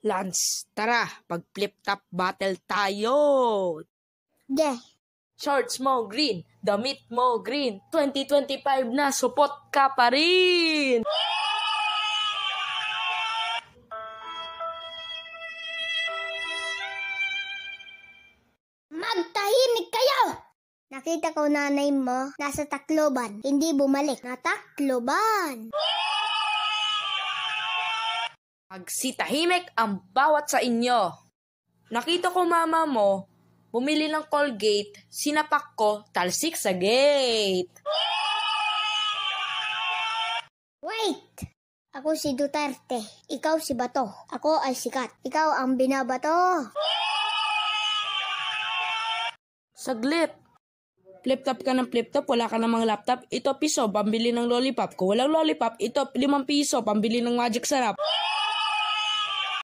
Lance, tara, pag-flip top battle tayo. Shorts mo green, damit mo green. 2025 na, support ka pa rin. Magtahimik kayo! Nakita ko nanay mo nasa Tacloban, hindi bumalik na Tacloban. Magsitahimik ang bawat sa inyo. Nakita ko mama mo, bumili ng Colgate, sinapak ko, talsik sa gate. Wait! Ako si Duterte, ikaw si Bato. Ako ay sikat, ikaw ang binabato. Saglit. Flip top ka ng flip top, wala ka namang laptop. Ito piso, pambili ng lollipop. Kung walang lollipop, ito 5 piso, pambili ng magic sarap.